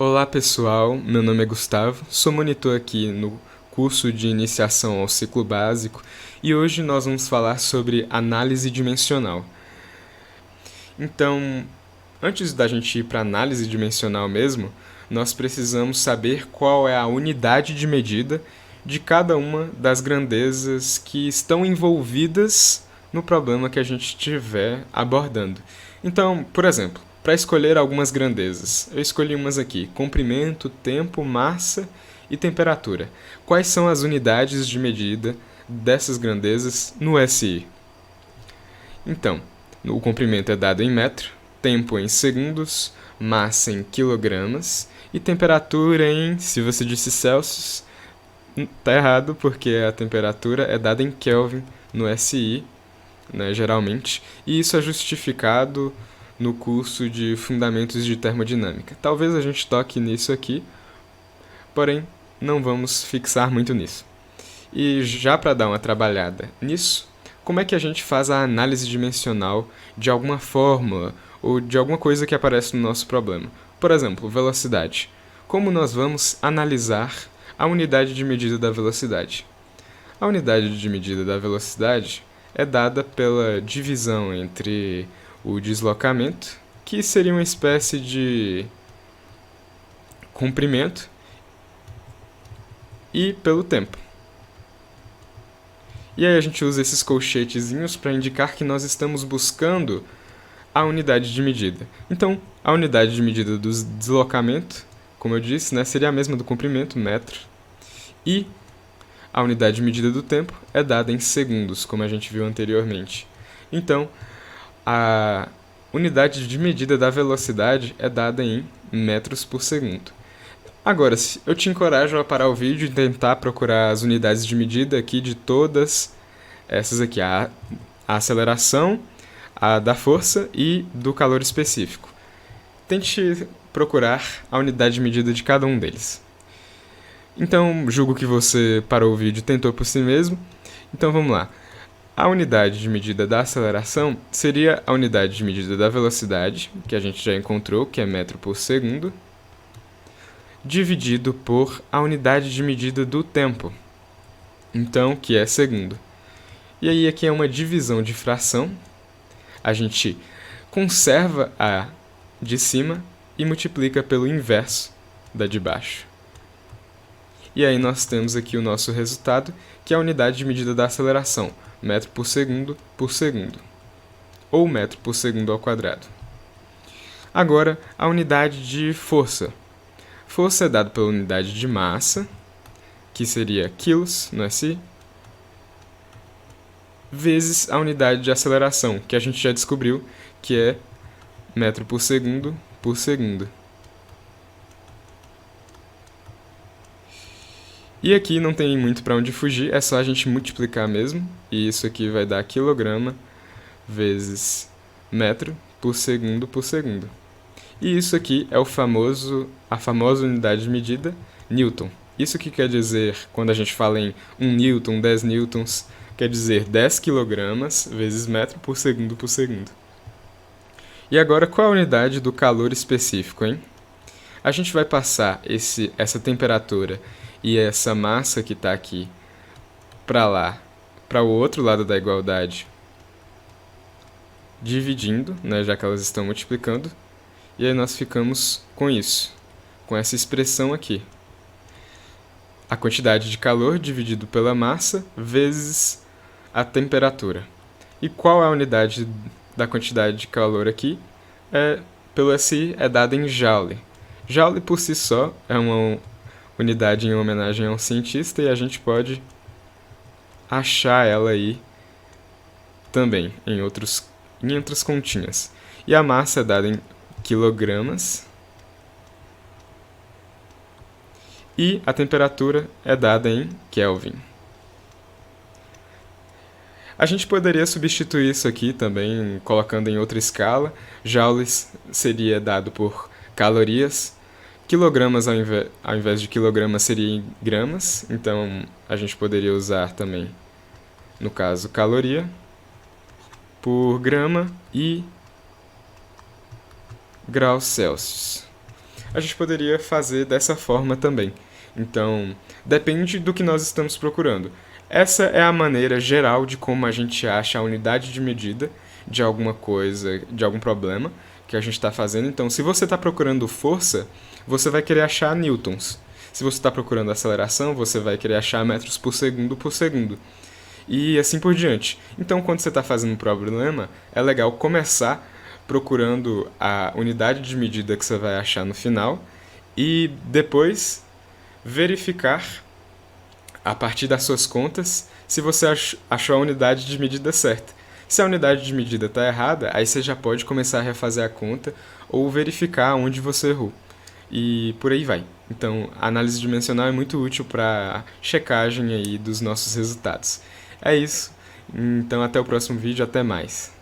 Olá pessoal, meu nome é Gustavo, sou monitor aqui no curso de iniciação ao ciclo básico e hoje nós vamos falar sobre análise dimensional. Então, antes da gente ir para análise dimensional mesmo, nós precisamos saber qual é a unidade de medida de cada uma das grandezas que estão envolvidas no problema que a gente estiver abordando. Então, por exemplo, para escolher algumas grandezas, eu escolhi umas aqui: comprimento, tempo, massa e temperatura. Quais são as unidades de medida dessas grandezas no SI? Então, o comprimento é dado em metro, tempo em segundos, massa em quilogramas e temperatura em, se você disse Celsius, tá errado, porque a temperatura é dada em Kelvin no SI, né, geralmente, e isso é justificado no curso de Fundamentos de Termodinâmica. Talvez a gente toque nisso aqui, porém não vamos fixar muito nisso. E já para dar uma trabalhada nisso, como é que a gente faz a análise dimensional de alguma fórmula ou de alguma coisa que aparece no nosso problema? Por exemplo, velocidade. Como nós vamos analisar a unidade de medida da velocidade? A unidade de medida da velocidade é dada pela divisão entre o deslocamento, que seria uma espécie de comprimento, e pelo tempo. E aí a gente usa esses colchetezinhos para indicar que nós estamos buscando a unidade de medida. Então, a unidade de medida do deslocamento, como eu disse, né, seria a mesma do comprimento, metro, e a unidade de medida do tempo é dada em segundos, como a gente viu anteriormente. Então, a unidade de medida da velocidade é dada em metros por segundo. Agora, eu te encorajo a parar o vídeo e tentar procurar as unidades de medida aqui de todas essas aqui, a aceleração, a da força e do calor específico. Tente procurar a unidade de medida de cada um deles. Então, julgo que você parou o vídeo e tentou por si mesmo. Então, vamos lá. A unidade de medida da aceleração seria a unidade de medida da velocidade, que a gente já encontrou, que é metro por segundo, dividido por a unidade de medida do tempo, então, que é segundo. E aí aqui é uma divisão de fração. A gente conserva a de cima e multiplica pelo inverso da de baixo. E aí nós temos aqui o nosso resultado, que é a unidade de medida da aceleração, metro por segundo, ou metro por segundo ao quadrado. Agora, a unidade de força. Força é dada pela unidade de massa, que seria quilos no SI, vezes a unidade de aceleração, que a gente já descobriu, que é metro por segundo. E aqui não tem muito para onde fugir, é só a gente multiplicar mesmo, e isso aqui vai dar quilograma vezes metro por segundo. E isso aqui é a famosa unidade de medida, Newton. Isso que quer dizer, quando a gente fala em 1 Newton, 10 newtons, quer dizer 10 kg vezes metro por segundo. E agora, qual é a unidade do calor específico, hein? A gente vai passar essa temperatura e essa massa que está aqui para lá, para o outro lado da igualdade, dividindo, né, já que elas estão multiplicando, e aí nós ficamos com isso, com essa expressão aqui. A quantidade de calor dividido pela massa vezes a temperatura. E qual é a unidade da quantidade de calor aqui? Pelo SI é dada em Joule. Joule por si só é uma unidade em homenagem a um cientista e a gente pode achar ela aí também em outras continhas. E a massa é dada em quilogramas e a temperatura é dada em Kelvin. A gente poderia substituir isso aqui também, colocando em outra escala. Joules seria dado por calorias. Quilogramas ao invés de quilogramas seria em gramas. Então, a gente poderia usar também, no caso, caloria por grama e graus Celsius. a gente poderia fazer dessa forma também. Então, depende do que nós estamos procurando. Essa é a maneira geral de como a gente acha a unidade de medida de alguma coisa, de algum problema que a gente está fazendo. Então, se você está procurando força, você vai querer achar newtons. Se você está procurando aceleração, você vai querer achar metros por segundo. E assim por diante. Então, quando você está fazendo um problema, é legal começar procurando a unidade de medida que você vai achar no final e depois verificar, a partir das suas contas, se você achou a unidade de medida certa. Se a unidade de medida está errada, aí você já pode começar a refazer a conta ou verificar onde você errou. E por aí vai. Então, a análise dimensional é muito útil para checagem aí dos nossos resultados. É isso. Então, até o próximo vídeo. Até mais.